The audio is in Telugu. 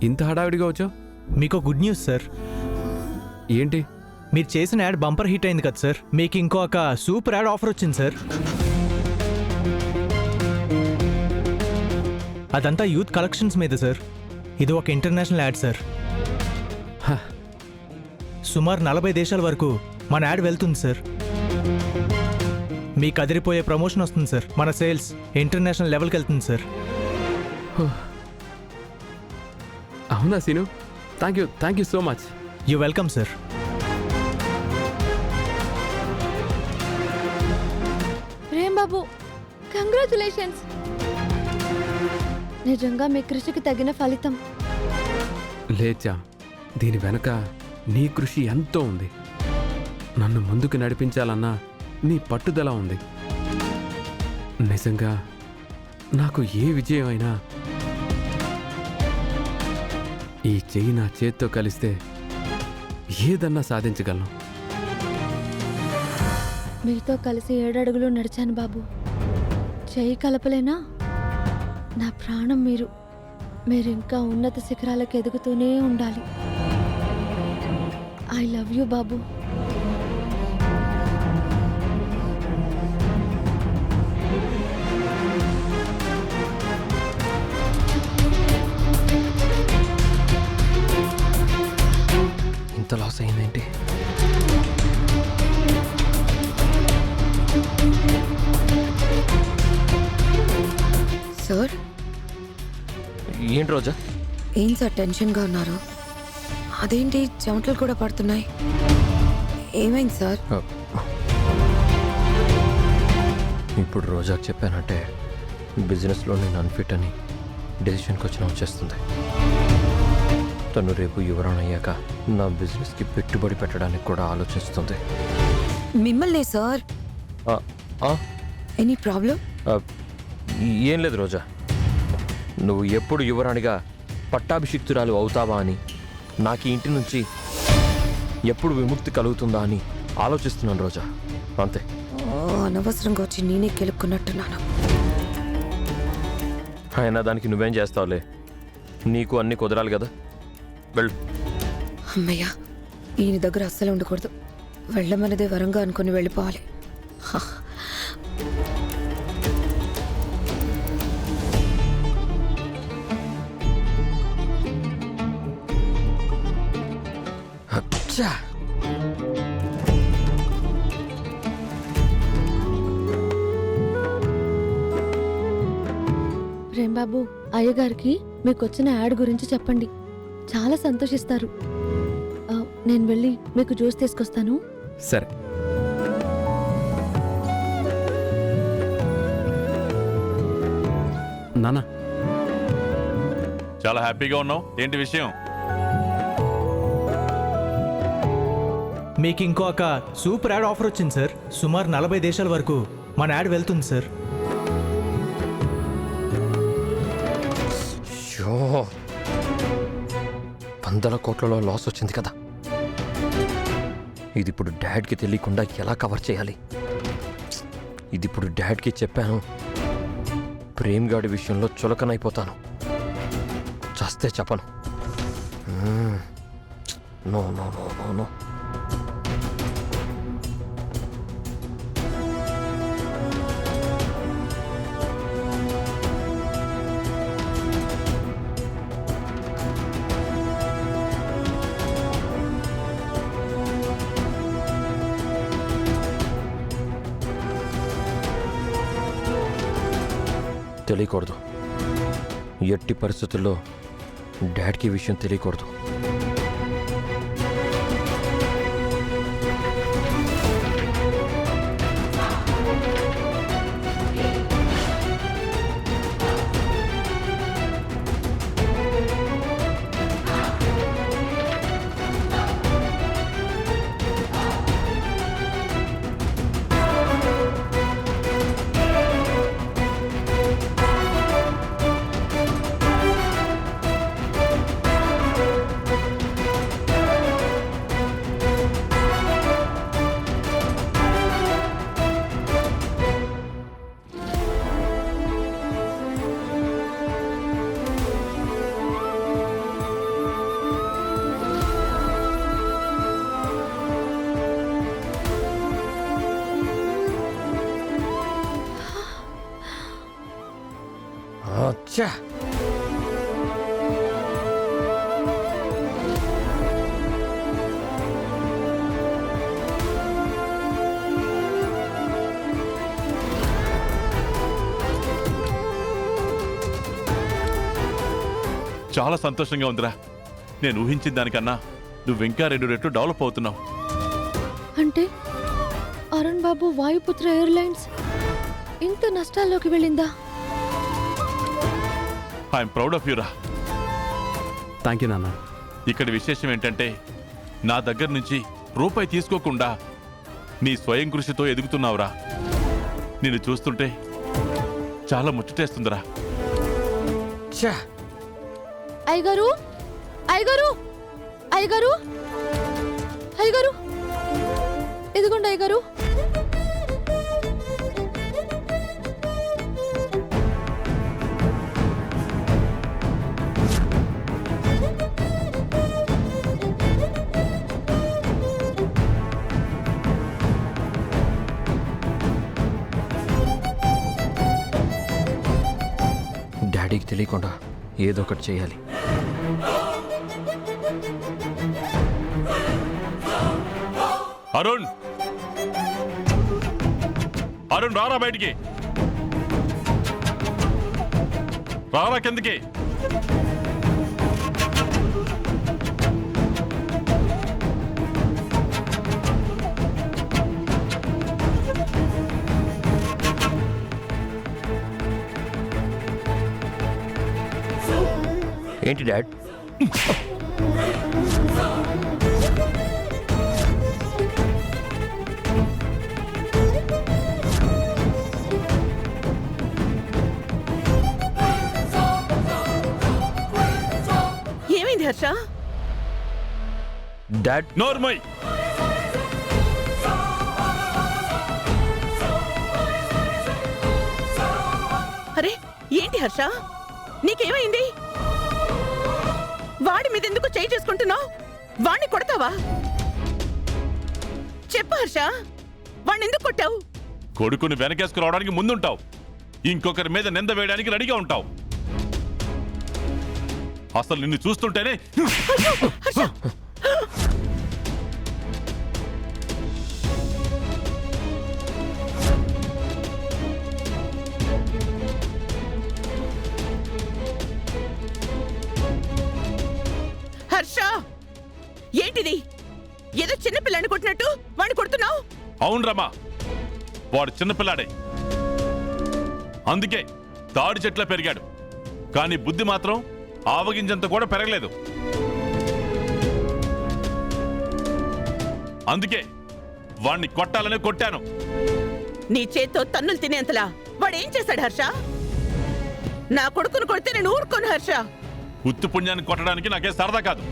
ఇంత హడావిడిగా వచ్చావు? మీకు గుడ్ న్యూస్ సార్. ఏంటి? మీరు చేసిన యాడ్ బంపర్ హిట్ అయింది కదా సార్. మీకు ఇంకొక సూపర్ యాడ్ ఆఫర్ వచ్చింది సార్. అదంతా యూత్ కలెక్షన్స్ మీద సార్. ఇది ఒక ఇంటర్నేషనల్ యాడ్ సార్. సుమారు 40 దేశాల వరకు మన యాడ్ వెళ్తుంది సార్. మీకు అదిరిపోయే ప్రమోషన్ వస్తుంది సార్. మన సేల్స్ ఇంటర్నేషనల్ లెవెల్కి వెళ్తుంది సార్. అవునా Seenu? Thank you so much. You welcome sir. Prem Babu, congratulations. నిజంగా మీ కృషికి తగిన ఫలితం. లేచా, దీని వెనక నీ కృషి ఎంతో ఉంది. నన్ను ముందుకు నడిపించాలన్నా నీ పట్టుదల ఉంది. నిజంగా నాకు ఏ విజయం అయినా ఈ చెయ్యి నా చేత్తో కలిస్తే ఏదన్నా సాధించగలను. మీతో కలిసి 7 అడుగులు నడిచాను బాబు. చెయ్యి కలపలేనా? నా ప్రాణం మీరు. మీరు ఇంకా ఉన్నత శిఖరాలకు ఎదుగుతూనే ఉండాలి. ఐ లవ్ యూ బాబు. ఇంత లాస్ అయిందేంటి? సార్, ఏంటి రోజా? ఏం సార్ టెన్షన్గా ఉన్నారు? అదేంటి చెమటలు కూడా పడుతున్నాయి? ఏమైంది సార్? ఇప్పుడు రోజాకి చెప్పానంటే బిజినెస్లో నేను అన్ఫిట్ అని డెసిషన్కి వచ్చిన వచ్చేస్తుంది. తను రేపు యువరాన్ అయ్యాక నా బిజినెస్కి పెట్టుబడి పెట్టడానికి కూడా ఆలోచిస్తుంది. మిమ్మల్నే సార్. Any problem? ఏం లేదు రోజా, నువ్వు ఎప్పుడు యువరాణిగా పట్టాభిషిక్తురాలు అవుతావా అని, నాకు ఈ ఇంటి నుంచి ఎప్పుడు విముక్తి కలుగుతుందా అని ఆలోచిస్తున్నాను రోజా, అంతే. అనవసరంగా వచ్చి నేనే కెలుక్కున్నట్టున్నాను. అయినా దానికి నువ్వేం చేస్తావులే, నీకు అన్నీ కుదరాలి కదా. వెళ్ళు. అమ్మయ్యా, ఈయన దగ్గర అస్సలు ఉండకూడదు. వెళ్ళమన్నదే వరంగా అనుకుని వెళ్ళిపోవాలి. అచ్చా, ప్రేమ్ బాబు, అయ్యగారికి మీకు వచ్చిన యాడ్ గురించి చెప్పండి. చాలా సంతోషిస్తారు. నేను వెళ్ళి మీకు జ్యూస్ తీసుకొస్తాను. సరే. నానా, చాలా హ్యాపీగా ఉన్నావు. ఏంటి విషయం? మీకు ఇంకొక సూపర్ యాడ్ ఆఫర్ వచ్చింది సార్. సుమారు 40 దేశాల వరకు మన యాడ్ వెళ్తుంది సార్. షో, 100 కోట్లలో లాస్ వచ్చింది కదా. ఇది ఇప్పుడు డాడ్కి తెలియకుండా ఎలా కవర్ చేయాలి? ఇది ఇప్పుడు డాడ్కి చెప్పాను, ప్రేమ్ గాడి విషయంలో చులకనైపోతాను. చస్తే చెప్పను. No no no no no. తెలియకూడదు. ఎట్టి పరిస్థితుల్లో డాడ్కి విషయం తెలియకూడదు. చాలా సంతోషంగా ఉందిరా. నేను ఊహించిన దానికన్నా నువ్వు ఇంకా 2 రెట్లు డెవలప్ అవుతున్నావు. అంటే అరుణ్ బాబు వాయుపుత్ర ఎయిర్లైన్స్ ఇంత నష్టాల్లోకి వెళ్ళిందా? ఐఎమ్ ప్రౌడ్ ఆఫ్ యూరా. థ్యాంక్ యూ నాన్న. ఇక్కడ విశేషం ఏంటంటే నా దగ్గర నుంచి రూపాయి తీసుకోకుండా నీ స్వయం కృషితో ఎదుగుతున్నావురా. నిన్ను చూస్తుంటే చాలా ముచ్చటేస్తుందిరా. అయ్యగారు, అయ్యగారు, అయ్యగారు, అయ్యగారు, ఎదుగుండి అయ్యగారు. డాడీకి తెలియకుండా ఏదో ఒకటి చేయాలి. అరుణ్, అరుణ్ రారా బయటికి, రారా కిందకి. ఏంటి డాడ్? ఏమైంది హర్ష? డాడ్ నోర్మై, అరే ఏంటి హర్ష, నీకేమైంది? వాడి మీద ఎందుకు చేయి చేసుకుంటున్నావు? వాణ్ణి కొడతావా? చెప్పు హర్ష, వాణ్ణి ఎందుకు కొట్టావు? కొడుకుని వెనకేసుకురావడానికి ముందుంటావు, ఇంకొకరి మీద నింద వేయడానికి రెడీగా ఉంటావు. అసలు నిన్ను చూస్తుంటేనే హర్ష, హర్ష, ఏంటిది? ఏదో చిన్నపిల్లని కొట్టినట్టు వాడిని కొడుతున్నావు. అవును రమా, వాడు చిన్నపిల్లాడే, అందుకే తాడి చెట్ల పెరిగాడు, కానీ బుద్ధి మాత్రం ఆవగింజంత కూడా పెరగలేదు. అందుకే వాణ్ణి కొట్టాలని కొట్టాను. నీ చేత్తో తన్నులు తినేంతలా వాడేం చేశాడు హర్ష? నా కొడుకును కొడితే నేను ఊరుకోను హర్ష. ఉత్తు పుణ్యాన్ని కొట్టడానికి నాకే సరదా కాదు.